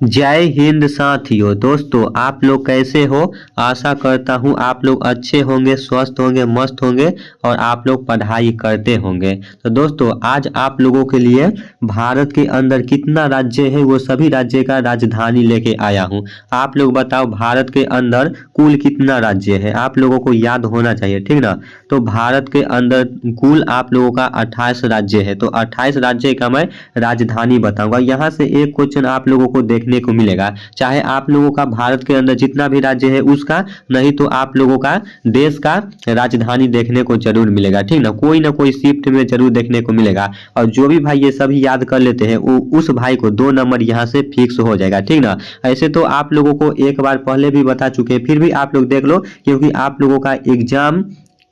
जय हिंद साथियों। दोस्तों आप लोग कैसे हो। आशा करता हूँ आप लोग अच्छे होंगे, स्वस्थ होंगे, मस्त होंगे और आप लोग पढ़ाई करते होंगे। तो दोस्तों आज आप लोगों के लिए भारत के अंदर कितना राज्य है वो सभी राज्य का राजधानी लेके आया हूँ। आप लोग बताओ भारत के अंदर कुल कितना राज्य है, आप लोगों को याद होना चाहिए, ठीक ना। तो भारत के अंदर कुल आप लोगों का 28 राज्य है। तो 28 राज्य का मैं राजधानी बताऊंगा। यहाँ से एक क्वेश्चन आप लोगों को देखने को मिलेगा, चाहे आप लोगों का भारत के अंदर जितना भी राज्य है उसका, नहीं तो आप लोगों का देश का राजधानी देखने को जरूर मिलेगा, ठीक ना कोई शिफ्ट में जरूर देखने को मिलेगा। और जो भी भाई ये सभी याद कर लेते हैं उस भाई को 2 नंबर यहाँ से फिक्स हो जाएगा, ठीक ना। ऐसे तो आप लोगों को एक बार पहले भी बता चुके हैं, फिर भी आप लोग देख लो क्योंकि आप लोगों का एग्जाम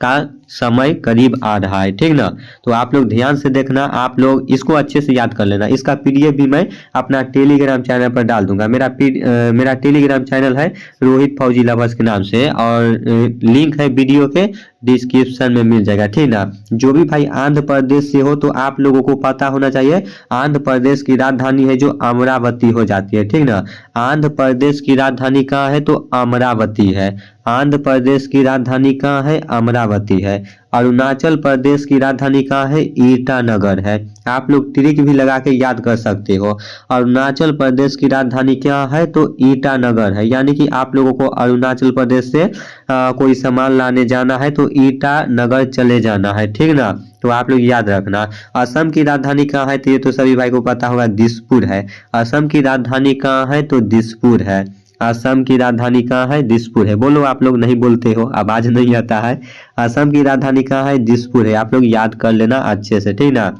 का समय करीब आ रहा है, ठीक ना। तो आप लोग ध्यान से देखना, आप लोग इसको अच्छे से याद कर लेना। इसका पीडीएफ भी मैं अपना टेलीग्राम चैनल पर डाल दूंगा। मेरा टेलीग्राम चैनल है रोहित फौजी लवर्स के नाम से, और लिंक है वीडियो के डिस्क्रिप्शन में मिल जाएगा, ठीक ना। जो भी भाई आंध्र प्रदेश से हो तो आप लोगों को पता होना चाहिए आंध्र प्रदेश की राजधानी है जो अमरावती हो जाती है, ठीक ना। आंध्र प्रदेश की राजधानी कहाँ है तो अमरावती है। आंध्र प्रदेश की राजधानी कहाँ है, अमरावती है। अरुणाचल प्रदेश की राजधानी कहाँ है, ईटानगर है। आप लोग ट्रिक भी लगा के याद कर सकते हो। अरुणाचल प्रदेश की राजधानी क्या है तो ईटानगर है, यानी कि आप लोगों को अरुणाचल प्रदेश से कोई सामान लाने जाना है तो ईटानगर चले जाना है, ठीक ना। तो आप लोग याद रखना। असम की राजधानी कहाँ है तो ये तो सभी भाई को पता होगा, दिसपुर है। असम की राजधानी कहाँ है तो दिसपुर है। असम की राजधानी कहाँ है, दिसपुर है। बोलो, आप लोग नहीं बोलते हो, आवाज नहीं आता है। असम की राजधानी कहाँ है, दिसपुर है। आप लोग याद कर लेना अच्छे से, ठीक ना।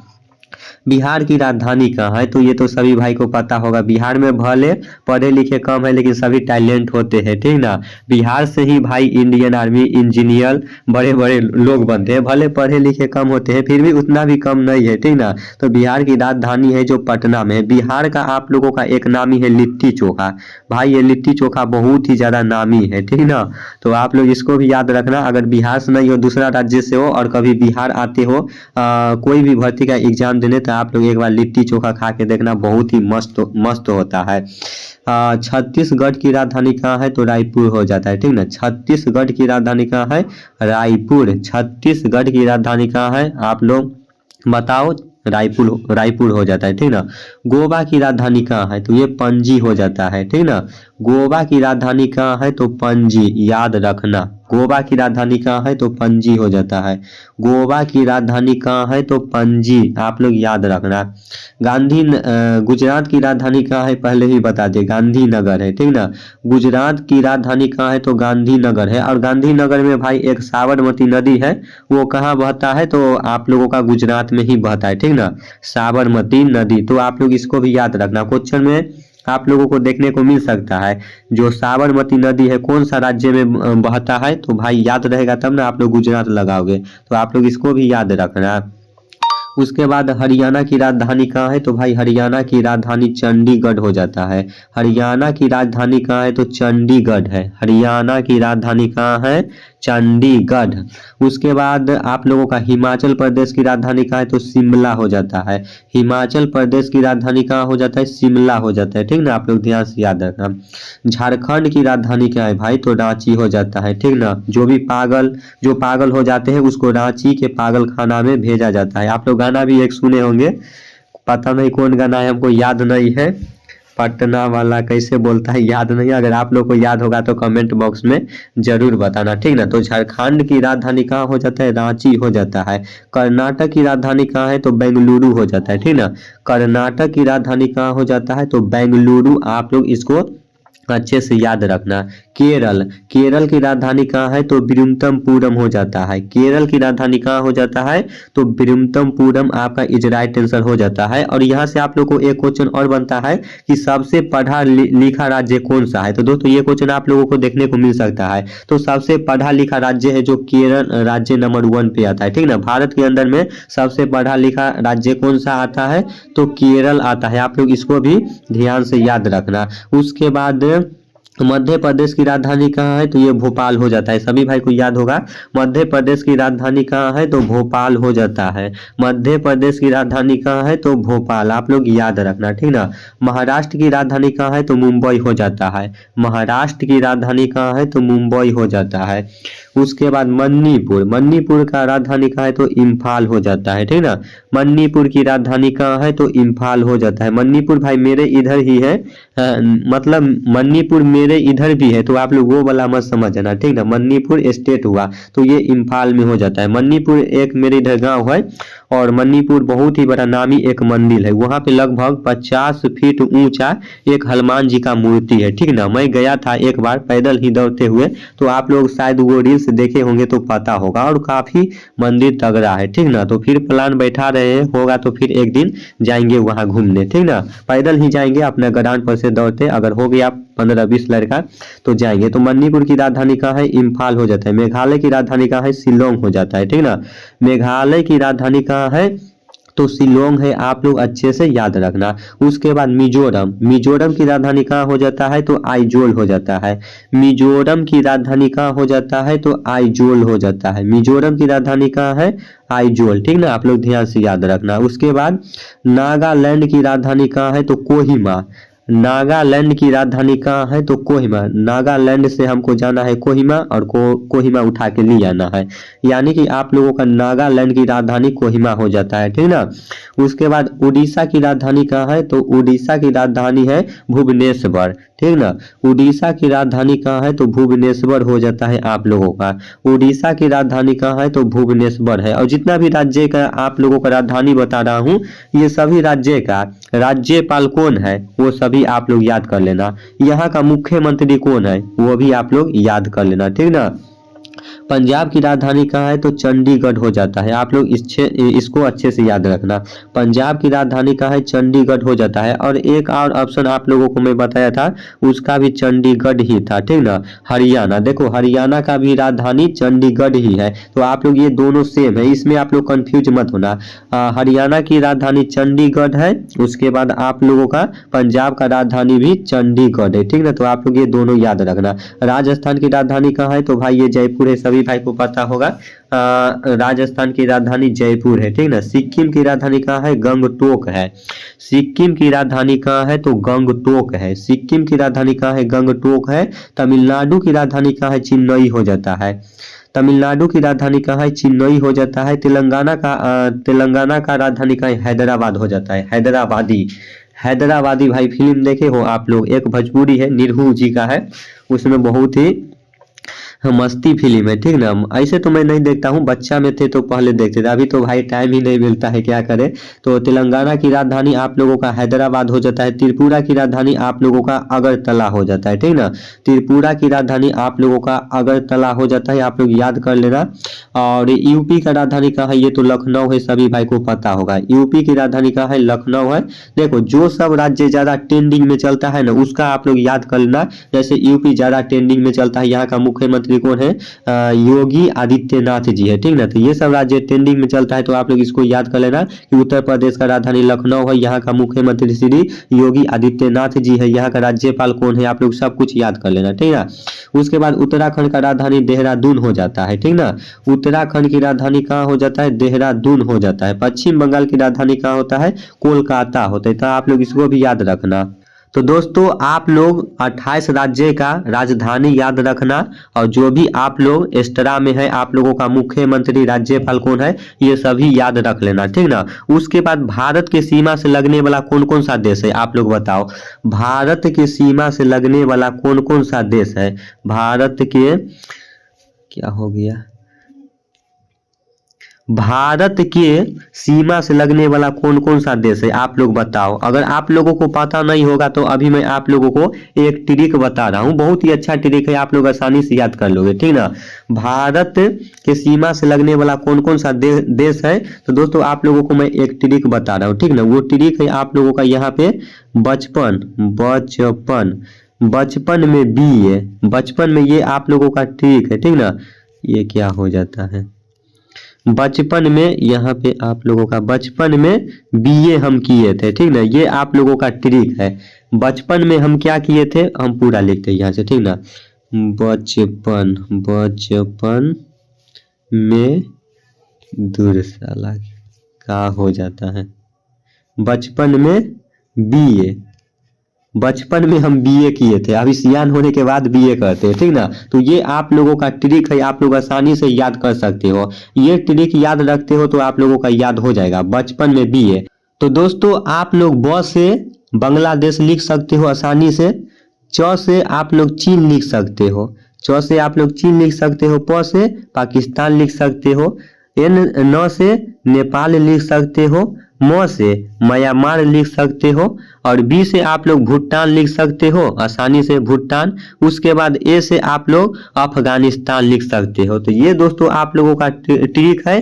बिहार की राजधानी कहाँ है तो ये तो सभी भाई को पता होगा। बिहार में भले पढ़े लिखे कम है लेकिन सभी टैलेंट होते हैं, ठीक ना। बिहार से ही भाई इंडियन आर्मी, इंजीनियर, बड़े बड़े लोग बनते हैं। भले पढ़े लिखे कम होते हैं फिर भी उतना भी कम नहीं है, ठीक ना। तो बिहार की राजधानी है जो पटना में है। बिहार का आप लोगों का एक नामी है लिट्टी चोखा। भाई ये लिट्टी चोखा बहुत ही ज्यादा नामी है, ठीक ना। तो आप लोग इसको भी याद रखना। अगर बिहार से नहीं हो, दूसरा राज्य से हो और कभी बिहार आते हो कोई भी भर्ती का एग्जाम देने, तो आप लोग एक बार लिट्टी चोखा खा के देखना, बहुत ही मस्त मस्त होता है। छत्तीसगढ़ की राजधानी कहाँ है तो रायपुर हो जाता है, ठीक ना। छत्तीसगढ़ की राजधानी कहाँ है, रायपुर। छत्तीसगढ़ की राजधानी कहाँ है आप लोग बताओ, रायपुर हो जाता है, ठीक ना। गोवा की राजधानी कहाँ है तो ये पणजी हो जाता है, ठीक ना। गोवा की राजधानी कहाँ है तो पणजी, याद रखना। गोवा की राजधानी कहाँ है तो पणजी हो जाता है। गोवा की राजधानी कहाँ है तो पणजी, आप लोग याद रखना। गुजरात की राजधानी कहाँ है पहले ही बता दे, गांधीनगर है, ठीक ना। गुजरात की राजधानी कहाँ है तो गांधीनगर है। और गांधीनगर में भाई एक साबरमती नदी है, वो कहाँ बहता है तो आप लोगों का गुजरात में ही बहता है, ठीक ना, साबरमती नदी। तो आप लोग इसको भी याद रखना, क्वेश्चन में आप लोगों को देखने को मिल सकता है। जो साबरमती नदी है कौन सा राज्य में बहता है, तो भाई याद रहेगा तब ना आप लोग गुजरात लगाओगे। तो आप लोग इसको भी याद रखना। उसके बाद हरियाणा की राजधानी कहाँ है तो भाई हरियाणा की राजधानी चंडीगढ़ हो जाता है। हरियाणा की राजधानी कहाँ है तो चंडीगढ़ है। हरियाणा की राजधानी कहाँ है, चंडीगढ़। उसके बाद आप लोगों का हिमाचल प्रदेश की राजधानी कहाँ है तो शिमला हो जाता है। हिमाचल प्रदेश की राजधानी कहाँ हो जाता है, शिमला हो जाता है, ठीक ना। आप लोग ध्यान से याद रखना। झारखंड की राजधानी क्या है भाई तो रांची हो जाता है, ठीक ना। जो पागल हो जाते हैं उसको रांची के पागल खाना में भेजा जाता है। आप लोग गाना भी एक सुने होंगे, पता नहीं कौन गाना है, हमको याद नहीं है। पटना वाला कैसे बोलता है याद नहीं। अगर आप लोग को याद होगा तो कमेंट बॉक्स में जरूर बताना, ठीक ना। तो झारखंड की राजधानी कहाँ हो जाता है, रांची हो जाता है। कर्नाटक की राजधानी कहाँ है तो बेंगलुरु हो जाता है, ठीक ना। कर्नाटक की राजधानी कहाँ हो जाता है तो बेंगलुरु। आप लोग इसको अच्छे से याद रखना। केरल की राजधानी कहाँ है तो बिरुमतमपुरम हो जाता है। केरल की राजधानी कहाँ हो जाता है तो बिरुमतमपुरम, आपका इज राइट आंसर हो जाता है। और यहाँ से आप लोग को एक क्वेश्चन और बनता है कि सबसे पढ़ा लिखा राज्य कौन सा है। तो दोस्तों ये क्वेश्चन आप लोगों को देखने को मिल सकता है। तो सबसे पढ़ा लिखा राज्य है जो केरल राज्य नंबर 1 पे आता है, ठीक ना। भारत के अंदर में सबसे पढ़ा लिखा राज्य कौन सा आता है तो केरल आता है। आप लोग इसको भी ध्यान से याद रखना। उसके बाद तो मध्य प्रदेश की राजधानी कहाँ है, तो ये भोपाल हो जाता है। सभी भाई को याद होगा, मध्य प्रदेश की राजधानी कहाँ है, तो भोपाल हो जाता है। मध्य प्रदेश की राजधानी कहाँ है, तो भोपाल, आप लोग याद रखना, ठीक ना। महाराष्ट्र की राजधानी कहाँ है, तो मुंबई हो जाता है। महाराष्ट्र की राजधानी कहाँ है, तो मुंबई हो जाता है। उसके बाद मणिपुर, मणिपुर का राजधानी कहाँ है, तो इम्फाल हो जाता है, ठीक ना। मणिपुर की राजधानी कहाँ है, तो इम्फाल हो जाता है। मणिपुर भाई मेरे इधर ही है, मतलब मणिपुर मेरे इधर भी है, तो आप लोग वो वाला मत समझना, ठीक ना। मणिपुर स्टेट हुआ तो ये इम्फाल में हो जाता है। मणिपुर एक मेरे इधर गांव है, और मणिपुर बहुत ही बड़ा नामी एक मंदिर है। वहाँ पे लगभग 50 फीट ऊंचा एक हनुमान जी का मूर्ति है, ठीक ना। मैं गया था एक बार पैदल ही दौड़ते हुए, तो आप लोग शायद वो रील्स देखे होंगे तो पता होगा, और काफी मंदिर तगड़ा है, ठीक ना। तो फिर प्लान बैठा रहे होगा तो फिर एक दिन जाएंगे वहाँ घूमने, ठीक ना। पैदल ही जाएंगे अपना ग्राउंड पर से दौड़ते, अगर हो गया 15-20 लड़का तो जाएंगे। तो मणिपुर की राजधानी कहाँ है, इम्फाल हो जाता है। मेघालय की राजधानी कहाँ है, शिलोंग हो जाता है, ठीक ना। मेघालय की राजधानी कहाँ है, तो शिलोंग है, आप लोग अच्छे से याद रखना। उसके बाद मिजोरम, मिजोरम की राजधानी कहाँ हो जाता है, तो आइजोल हो जाता है। मिजोरम की राजधानी कहाँ हो जाता है, तो आइजोल हो जाता है। मिजोरम की राजधानी कहाँ है, आइजोल, ठीक ना। आप लोग ध्यान से याद रखना। उसके बाद नागालैंड की राजधानी कहाँ है, तो कोहिमा। नागालैंड की राजधानी कहाँ है, तो कोहिमा। नागालैंड से हमको जाना है कोहिमा, और कोहिमा उठा के ले आना है, यानी कि आप लोगों का नागालैंड की राजधानी कोहिमा हो जाता है, ठीक ना। उसके बाद उड़ीसा की राजधानी कहाँ है, तो उड़ीसा की राजधानी है भुवनेश्वर, ठीक ना। उड़ीसा की राजधानी कहाँ है, तो भुवनेश्वर हो जाता है आप लोगों का। उड़ीसा की राजधानी कहाँ है, तो भुवनेश्वर है। और जितना भी राज्य का आप लोगों का राजधानी बता रहा हूँ, ये सभी राज्य का राज्यपाल कौन है, वो सभी आप लोग याद कर लेना। यहाँ का मुख्यमंत्री कौन है, वो भी आप लोग याद कर लेना, ठीक ना। पंजाब की राजधानी कहाँ है, तो चंडीगढ़ हो जाता है। आप लोग इसको अच्छे से याद रखना। पंजाब की राजधानी कहाँ है, चंडीगढ़ हो जाता है। और एक और ऑप्शन आप लोगों को मैं बताया था, उसका भी चंडीगढ़ ही था, ठीक ना। हरियाणा, देखो हरियाणा का भी राजधानी चंडीगढ़ ही है। तो आप लोग ये दोनों सेम है, इसमें आप लोग कंफ्यूज मत होना। हरियाणा की राजधानी चंडीगढ़ है, उसके बाद आप लोगों का पंजाब का राजधानी भी चंडीगढ़ है, ठीक ना। तो आप लोग ये दोनों याद रखना। राजस्थान की राजधानी कहाँ है, तो भाई ये जयपुर है, सभी भाई को पता होगा। राजस्थान की राजधानी जयपुर है, ठीक ना। सिक्किम की राजधानी कहाँ है, गंगटोक है। सिक्किम की राजधानी कहाँ है, तो गंगटोक है। सिक्किम की राजधानी कहाँ है, गंगटोक है। तमिलनाडु की राजधानी कहाँ है, चेन्नई हो जाता है। तमिलनाडु की राजधानी कहाँ है, चेन्नई हो जाता है। तेलंगाना का राजधानी कहाँ है, हैदराबाद हो जाता है। हैदराबादी, हैदराबादी भाई फिल्म देखे हो आप लोग, एक भोजपुरी है, निरहू जी का है, उसमें बहुत ही मस्ती फिल्म है, ठीक ना। ऐसे तो मैं नहीं देखता हूँ, बच्चा में थे तो पहले देखते थे, अभी तो भाई टाइम ही नहीं मिलता है, क्या करें। तो तेलंगाना की राजधानी आप लोगों का हैदराबाद हो जाता है। त्रिपुरा की राजधानी आप लोगों का अगरतला हो जाता है, ठीक ना। त्रिपुरा की राजधानी आप लोगों का अगरतला हो जाता है, आप लोग याद कर लेना। और यूपी का राजधानी कहाँ है, ये तो लखनऊ है, सभी भाई को पता होगा। यूपी की राजधानी कहाँ है, लखनऊ है। देखो जो सब राज्य ज्यादा ट्रेंडिंग में चलता है ना, उसका आप लोग याद कर लेना। जैसे यूपी ज्यादा ट्रेंडिंग में चलता है, यहाँ का मुख्यमंत्री कौन है, योगी आदित्यनाथ जी है, ठीक ना। तो ये सब राज्य ट्रेंडिंग में चलता है, तो आप लोग इसको याद कर लेना कि उत्तर प्रदेश का राजधानी लखनऊ है, यहाँ का मुख्यमंत्री श्री योगी आदित्यनाथ जी है, यहाँ का राज्यपाल कौन है, आप लोग सब कुछ याद कर लेना, ठीक ना। उसके बाद उत्तराखंड का राजधानी देहरादून हो जाता है, ठीक ना। उत्तराखंड की राजधानी कहाँ हो जाता है, देहरादून हो जाता है। पश्चिम बंगाल की राजधानी कहाँ होता है, कोलकाता होता है। तो आप लोग इसको भी याद रखना। तो दोस्तों आप लोग 28 राज्य का राजधानी याद रखना, और जो भी आप लोग एक्स्ट्रा में है, आप लोगों का मुख्यमंत्री राज्यपाल कौन है, ये सभी याद रख लेना, ठीक ना। उसके बाद भारत के सीमा से लगने वाला कौन कौन सा देश है, आप लोग बताओ। भारत के सीमा से लगने वाला कौन कौन सा देश है, भारत के, क्या हो गया, भारत के सीमा से लगने वाला कौन कौन सा देश है, आप लोग बताओ। अगर आप लोगों को पता नहीं होगा तो अभी मैं आप लोगों को एक ट्रिक बता रहा हूँ, बहुत ही अच्छा ट्रिक है, आप लोग आसानी से याद कर लोगे, ठीक ना। भारत के सीमा से लगने वाला कौन कौन सा देश है, तो दोस्तों आप लोगों को मैं एक ट्रिक बता रहा हूँ, ठीक ना। वो ट्रिक है आप लोगों का यहाँ पे बचपन, बचपन, बचपन में बी है, बचपन में ये आप लोगों का ट्रिक है, ठीक ना। ये क्या हो जाता है, बचपन में, यहाँ पे आप लोगों का बचपन में बीए हम किए थे, ठीक ना। ये आप लोगों का ट्रिक है, बचपन में हम क्या किए थे, हम पूरा लिखते हैं यहाँ से, ठीक ना। बचपन में दूर साला क्या हो जाता है, बचपन में बीए, बचपन में हम बीए किए थे, अभी सियान होने के बाद बीए करते हैं, ठीक ना। तो ये आप लोगों का ट्रिक है, आप लोग आसानी से याद कर सकते हो। ये ट्रिक याद रखते हो तो आप लोगों का याद हो जाएगा, बचपन में बीए। तो दोस्तों आप लोग ब से बांग्लादेश लिख सकते हो आसानी से, च से आप लोग चीन लिख सकते हो, च से आप लोग चीन लिख सकते हो, प से पाकिस्तान लिख सकते हो, न से नेपाल लिख सकते हो, म से म्यांमार लिख सकते हो, और बी से आप लोग भूटान लिख सकते हो आसानी से, भूटान। उसके बाद ए से आप लोग अफगानिस्तान लिख सकते हो। तो ये दोस्तों आप लोगों का ट्रिक है।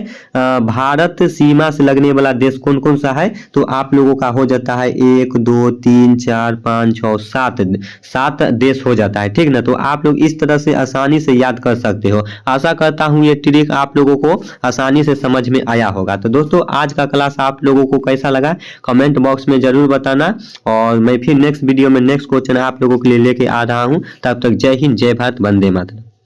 भारत सीमा से लगने वाला देश कौन कौन सा है, तो आप लोगों का हो जाता है 1 2 3 4 5 6 7 देश हो जाता है, ठीक ना। तो आप लोग इस तरह से आसानी से याद कर सकते हो। आशा करता हूँ ये ट्रिक आप लोगों को आसानी से समझ में आया होगा। तो दोस्तों आज का क्लास आप लोगों को कैसा लगा कमेंट बॉक्स में जरूर बताना, और मैं फिर नेक्स्ट वीडियो में नेक्स्ट क्वेश्चन आप लोगों के लिए लेके आ रहा हूँ। तब तक जय हिंद, जय भारत, वंदे मातरम।